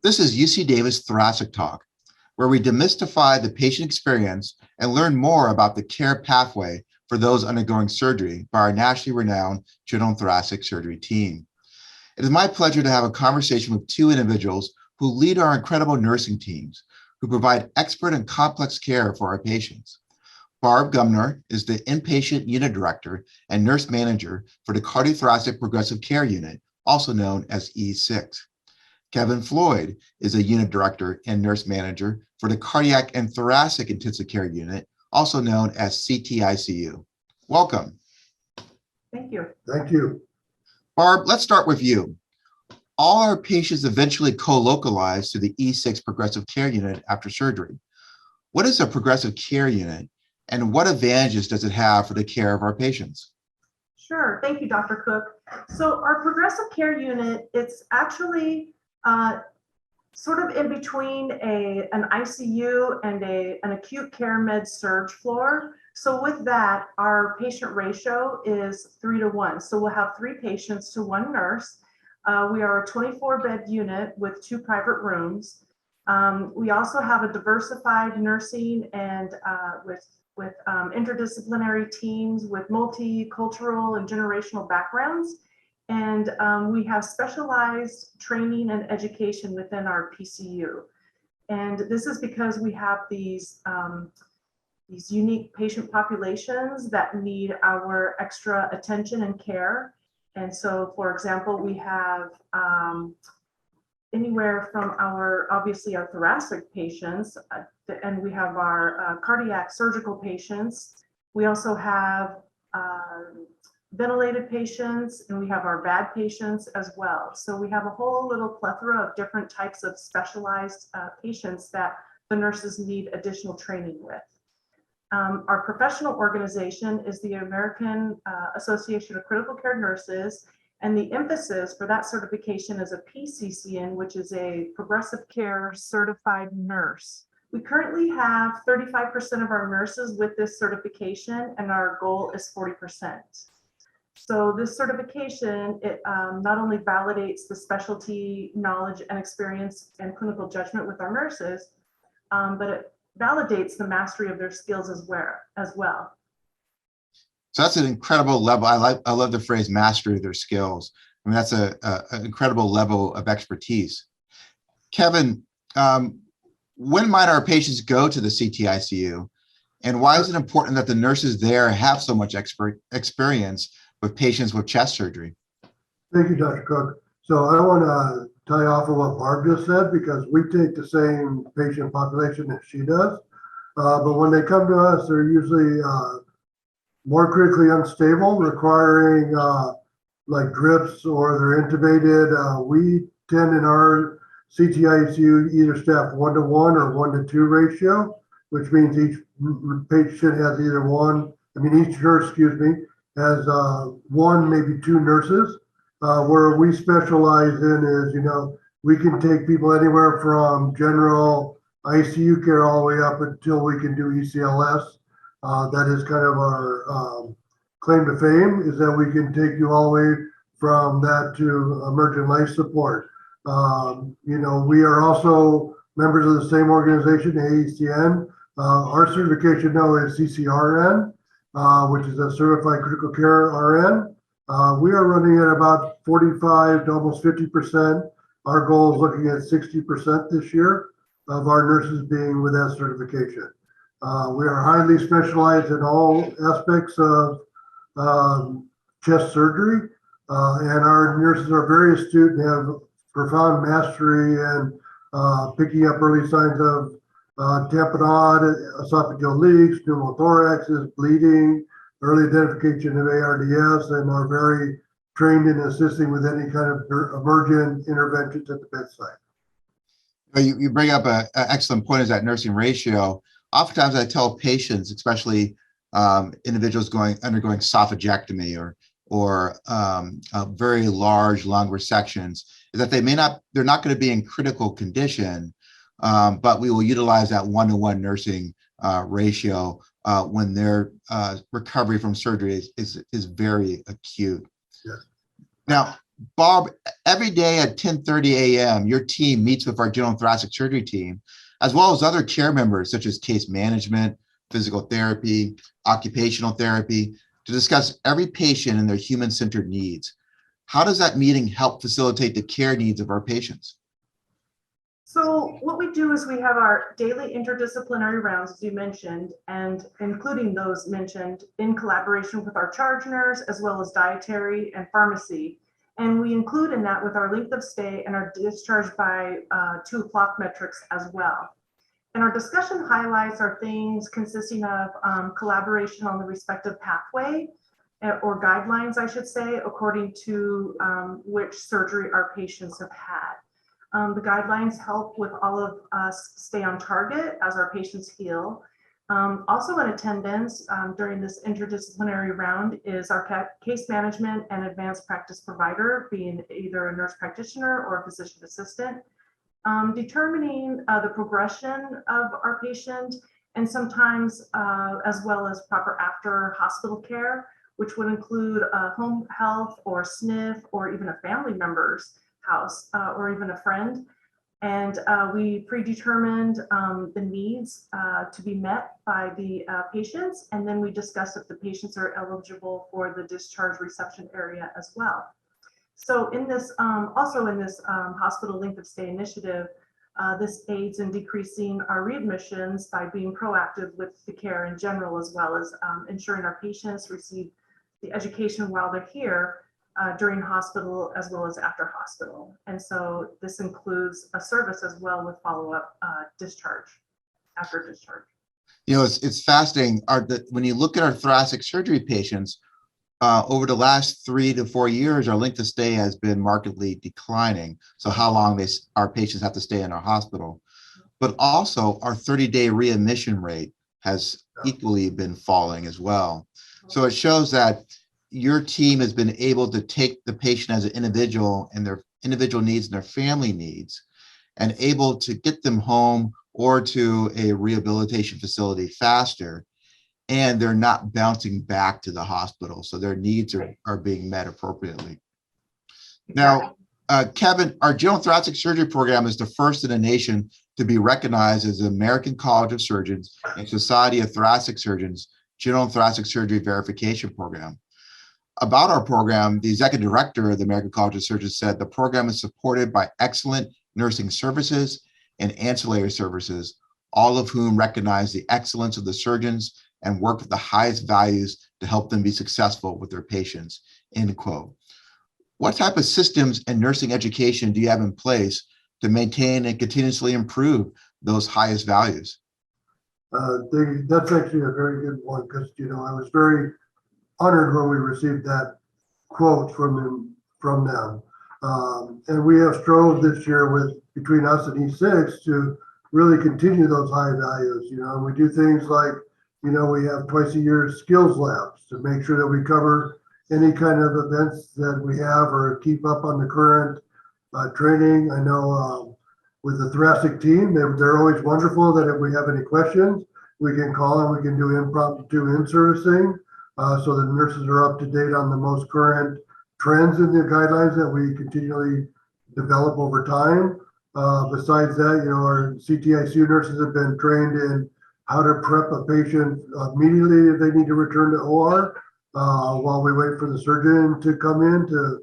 This is UC Davis Thoracic Talk, where we demystify the patient experience and learn more about the care pathway for those undergoing surgery by our nationally renowned general thoracic surgery team. It is my pleasure to have a conversation with two individuals who lead our incredible nursing teams, who provide expert and complex care for our patients. Barb Gumner is the inpatient unit director and nurse manager for the Cardiothoracic Progressive Care Unit, also known as E6. Kevin Floyd is a unit director and nurse manager for the Cardiac and Thoracic Intensive Care Unit, also known as CTICU. Welcome. Thank you. Thank you. Barb, let's start with you. All our patients eventually co-localize to the E6 Progressive Care Unit after surgery. What is a progressive care unit, and what advantages does it have for the care of our patients? Sure. Thank you, Dr. Cook. So our progressive care unit, it's actually sort of in between an ICU and an acute care med surge floor. So with that, our patient ratio is 3-to-1. So we'll have 3 patients to 1 nurse. We are a 24-bed unit with 2 private rooms. We also have a diversified nursing and with interdisciplinary teams with multicultural and generational backgrounds. And we have specialized training and education within our PCU. And this is because we have these unique patient populations that need our extra attention and care. And so, for example, we have anywhere from obviously our thoracic patients, and we have our cardiac surgical patients. We also have ventilated patients, and we have our VAD patients as well. So we have a whole little plethora of different types of specialized patients that the nurses need additional training with. Our professional organization is the American Association of Critical Care Nurses, and the emphasis for that certification is a PCCN, which is a Progressive Care Certified Nurse. We currently have 35% of our nurses with this certification, and our goal is 40%. So this certification, it not only validates the specialty knowledge and experience and clinical judgment with our nurses, but it validates the mastery of their skills as well. So that's an incredible level. I love the phrase mastery of their skills. I mean, that's an incredible level of expertise. Kevin, when might our patients go to the CTICU, and why is it important that the nurses there have so much experience with patients with chest surgery? Thank you, Dr. Cook. So I want to tie off of what Barb just said, because we take the same patient population that she does. But when they come to us, they're usually more critically unstable, requiring like drips, or they're intubated. We tend in our CTICU either staff 1-to-1 or 1-to-2 ratio, which means each patient has each nurse, has 1, maybe 2 nurses. Where we specialize in is, we can take people anywhere from general ICU care all the way up until we can do ECLS. That is kind of our claim to fame, is that we can take you all the way from that to emergent life support. We are also members of the same organization, AACN. Our certification now is CCRN, which is a Certified Critical Care RN. We are running at about 45 to almost 50%. Our goal is looking at 60% this year of our nurses being with that certification. We are highly specialized in all aspects of chest surgery, and our nurses are very astute and have profound mastery in picking up early signs of tamponade, esophageal leaks, pneumothoraxes, bleeding, early identification of ARDS, and are very trained in assisting with any kind of emergent interventions at the bedside. You bring up an excellent point, is that nursing ratio. Oftentimes I tell patients, especially individuals undergoing esophagectomy or very large lung resections, is that they're not going to be in critical condition, but we will utilize that 1-to-1 nursing ratio when their recovery from surgery is very acute. Yes. Now, Bob, every day at 10:30 a.m., your team meets with our general thoracic surgery team, as well as other care members such as case management, physical therapy, occupational therapy, to discuss every patient and their human-centered needs. How does that meeting help facilitate the care needs of our patients? So what we do is we have our daily interdisciplinary rounds, as you mentioned, and including those mentioned in collaboration with our charge nurse, as well as dietary and pharmacy. And we include in that with our length of stay and our discharge by 2 o'clock metrics as well. And our discussion highlights are things consisting of collaboration on the respective pathway or guidelines, I should say, according to which surgery our patients have had. The guidelines help with all of us stay on target as our patients heal. Also in attendance during this interdisciplinary round is our case management and advanced practice provider, being either a nurse practitioner or a physician assistant, determining the progression of our patient, and sometimes as well as proper after hospital care, which would include home health or SNF or even a family member's house or even a friend. And we predetermined the needs to be met by the patients, and then we discussed if the patients are eligible for the discharge reception area as well. So in this, also in this hospital length of stay initiative, this aids in decreasing our readmissions by being proactive with the care in general, as well as ensuring our patients receive the education while they're here during hospital as well as after hospital. And so this includes a service as well with follow-up discharge, after discharge. You know, it's fascinating. When you look at our thoracic surgery patients, over the last 3 to 4 years, our length of stay has been markedly declining. So how long our patients have to stay in our hospital. But also our 30-day readmission rate has equally been falling as well. So it shows that your team has been able to take the patient as an individual and their individual needs and their family needs, and able to get them home or to a rehabilitation facility faster, and they're not bouncing back to the hospital. So their needs are being met appropriately. Now, Kevin, our general thoracic surgery program is the first in the nation to be recognized as the American College of Surgeons and Society of Thoracic Surgeons General Thoracic Surgery Verification Program. About our program, the executive director of the American College of Surgeons said the program is supported by excellent nursing services and ancillary services, all of whom recognize the excellence of the surgeons and work with the highest values to help them be successful with their patients, end quote. What type of systems and nursing education do you have in place to maintain and continuously improve those highest values? That's actually a very good one, because, you know, I was very honored when we received that quote from them. And we have strove this year between us and E6 to really continue those high values, you know, and we do things like, you know, we have twice a year skills labs to make sure that we cover any kind of events that we have or keep up on the current training. I know with the thoracic team, they're always wonderful that if we have any questions, we can call and we can do impromptu in-servicing. So the nurses are up to date on the most current trends in the guidelines that we continually develop over time. Besides that, you know, our CTICU nurses have been trained in how to prep a patient immediately if they need to return to OR, while we wait for the surgeon to come in to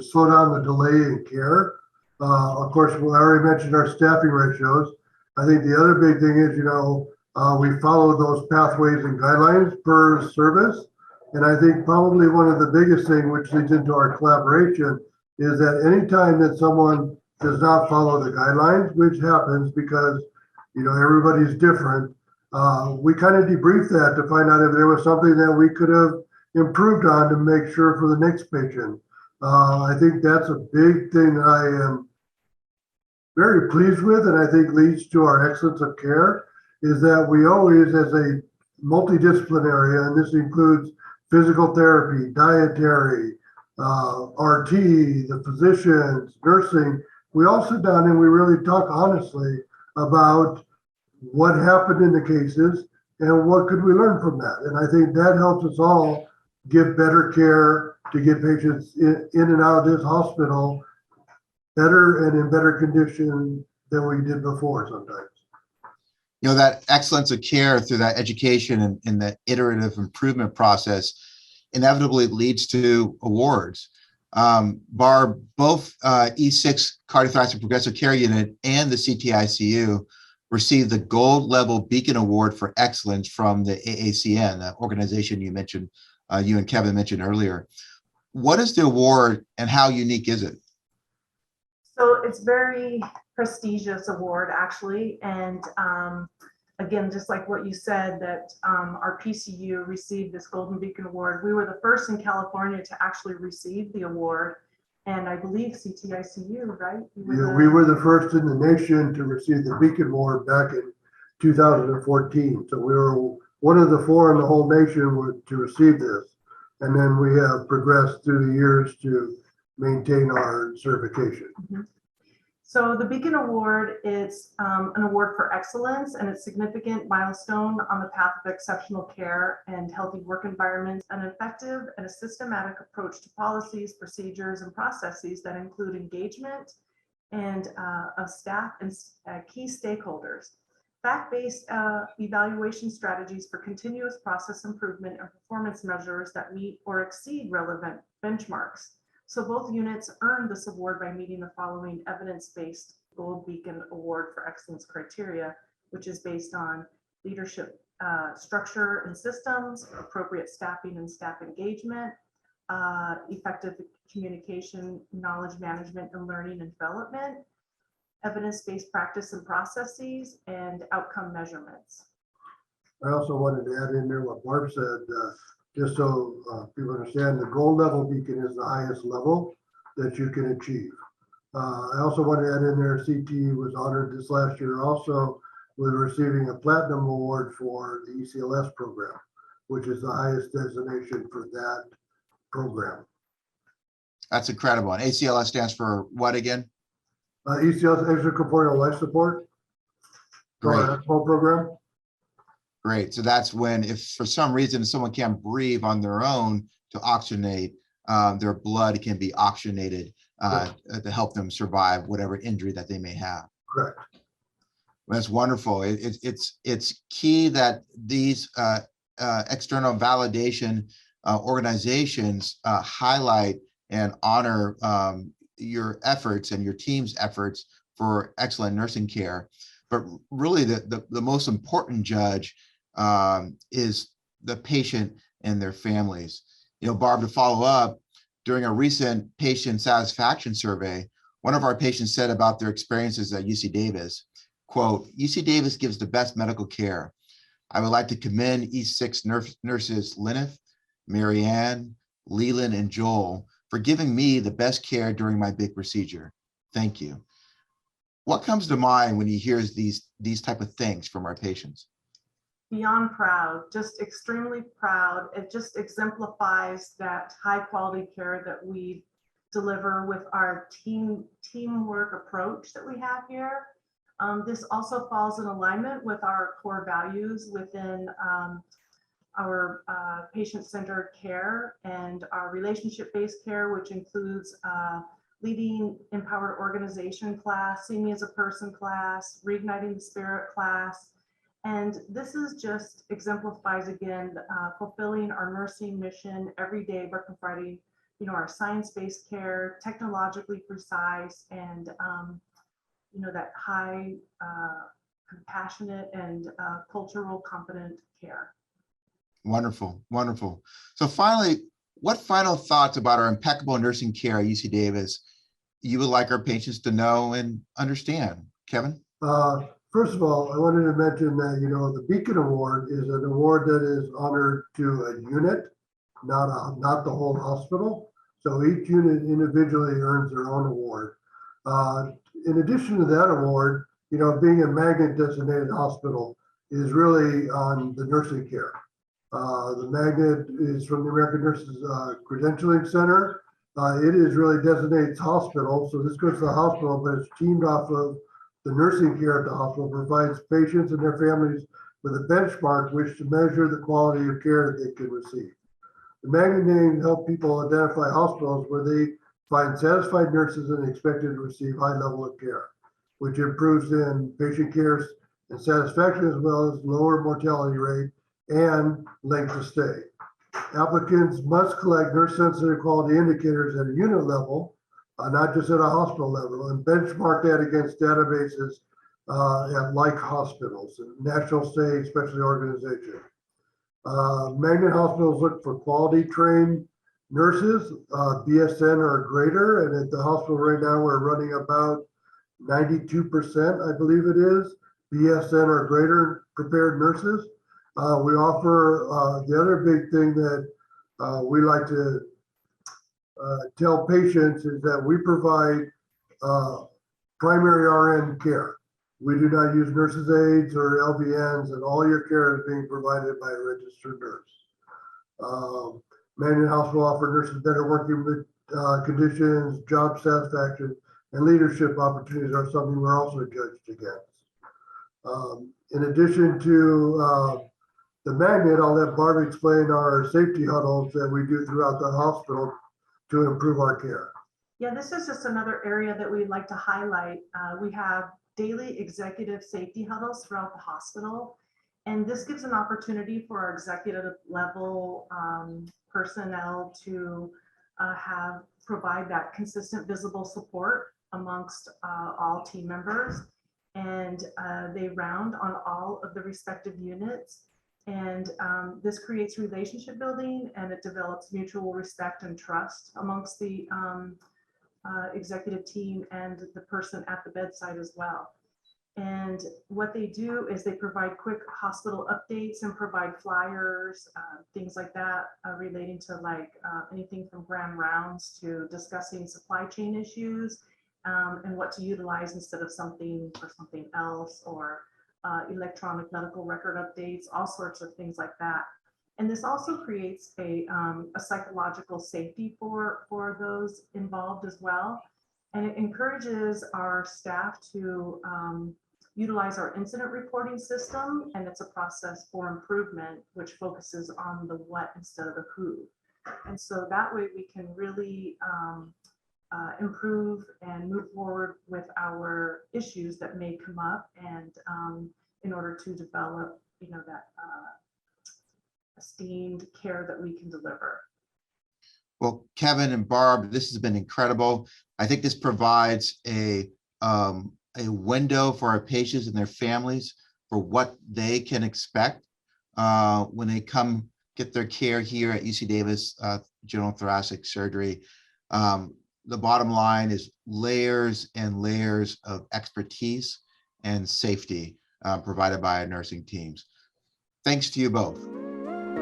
slow down the delay in care. Of course, we already mentioned our staffing ratios. I think the other big thing is, you know, we follow those pathways and guidelines per service. And I think probably one of the biggest thing, which leads into our collaboration, is that anytime that someone does not follow the guidelines, which happens because, you know, everybody's different, we kind of debrief that to find out if there was something that we could have improved on to make sure for the next patient. I think that's a big thing that I am very pleased with, and I think leads to our excellence of care, is that we always, as a multidisciplinary, and this includes physical therapy, dietary, RT, the physicians, nursing, we all sit down and we really talk honestly about what happened in the cases and what could we learn from that. And I think that helps us all give better care to get patients in and out of this hospital better and in better condition than we did before sometimes. You know, that excellence of care through that education and the iterative improvement process inevitably leads to awards. Barb, both E6 Cardiothoracic Progressive Care Unit and the CTICU received the gold level Beacon Award for Excellence from the AACN, the organization you mentioned, you and Kevin mentioned earlier. What is the award and how unique is it? So it's very prestigious award, actually. And again, just like what you said, that our PCU received this Golden Beacon Award. We were the first in California to actually receive the award. And I believe CTICU, right? We were the first in the nation to receive the Beacon Award back in 2014. So we were one of the 4 in the whole nation to receive this. And then we have progressed through the years to maintain our certification. Mm-hmm. So the Beacon Award is an award for excellence, and it's a significant milestone on the path of exceptional care and healthy work environments, an effective and a systematic approach to policies, procedures, and processes that include engagement and of staff and key stakeholders. Fact-based evaluation strategies for continuous process improvement and performance measures that meet or exceed relevant benchmarks. So both units earned this award by meeting the following evidence-based Gold Beacon Award for Excellence criteria, which is based on leadership structure and systems, appropriate staffing and staff engagement, effective communication, knowledge management and learning and development, evidence-based practice and processes, and outcome measurements. I also wanted to add in there what Barb said, just so people understand, the gold level beacon is the highest level that you can achieve. I also want to add in there, CT was honored this last year also with receiving a platinum award for the ECLS program, which is the highest designation for that program. That's incredible. And ACLS stands for what again? ECLS, extracorporeal life support. Great. Program. Great. So that's when, if for some reason someone can't breathe on their own, to oxygenate, their blood can be oxygenated to help them survive whatever injury that they may have. Correct. Well, that's wonderful. It's key that these external validation organizations highlight and honor your efforts and your team's efforts for excellent nursing care. But really, the most important judge is the patient and their families. You know, Barb, to follow up, during a recent patient satisfaction survey, one of our patients said about their experiences at UC Davis, quote, "UC Davis gives the best medical care. I would like to commend E6 nurses Lyneth, Marianne, Leland, and Joel for giving me the best care during my big procedure. Thank you." What comes to mind when you hear these type of things from our patients? Beyond proud, just extremely proud. It just exemplifies that high quality care that we deliver with our teamwork approach that we have here. This also falls in alignment with our core values within our patient-centered care and our relationship-based care, which includes leading empowered organization class, see me as a person class, reigniting the spirit class. And this is just exemplifies again, fulfilling our nursing mission every day by providing, you know, our science-based care, technologically precise, and you know, that high compassionate and cultural competent care. Wonderful, wonderful. So finally, what final thoughts about our impeccable nursing care at UC Davis you would like our patients to know and understand? Kevin? First of all, I wanted to mention that, you know, the Beacon Award is an award that is honored to a unit, not the whole hospital. So each unit individually earns their own award. In addition to that award, you know, being a magnet designated hospital is really on the nursing care. The magnet is from the American Nurses Credentialing Center. It is really designates hospital. So this goes to the hospital, but it's teamed off of the nursing care at the hospital, provides patients and their families with a benchmark which to measure the quality of care that they can receive. The magnet names help people identify hospitals where they find satisfied nurses and expected to receive high level of care, which improves in patient care and satisfaction, as well as lower mortality rate and length of stay. Applicants must collect nurse-sensitive quality indicators at a unit level, not just at a hospital level, and benchmark that against databases at like hospitals, national, state, specialty organization. Magnet hospitals look for quality trained nurses, BSN or greater, and at the hospital right now we're running about 92%, I believe it is, BSN or greater prepared nurses. We offer the other big thing that we like to tell patients is that we provide primary RN care. We do not use nurses' aides or LVNs, and all your care is being provided by a registered nurse. Magnet Hospital offer nurses better working with conditions, job satisfaction, and leadership opportunities are something we're also judged against. In addition to the magnet, I'll let Barb explain our safety huddles that we do throughout the hospital to improve our care. Yeah, this is just another area that we'd like to highlight. We have daily executive safety huddles throughout the hospital. And this gives an opportunity for our executive level personnel to provide that consistent visible support amongst all team members. And they round on all of the respective units. And this creates relationship building, and it develops mutual respect and trust amongst the executive team and the person at the bedside as well. And what they do is they provide quick hospital updates and provide flyers, things like that, relating to like anything from grand rounds to discussing supply chain issues and what to utilize instead of something for something else, or electronic medical record updates, all sorts of things like that. And this also creates a psychological safety for those involved as well. And it encourages our staff to utilize our incident reporting system, and it's a process for improvement, which focuses on the what instead of the who. And so that way we can really improve and move forward with our issues that may come up, and in order to develop, that esteemed care that we can deliver. Well, Kevin and Barb, this has been incredible. I think this provides a window for our patients and their families for what they can expect when they come get their care here at UC Davis General Thoracic Surgery. The bottom line is layers and layers of expertise and safety provided by our nursing teams. Thanks to you both.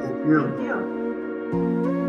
Thank you. Thank you.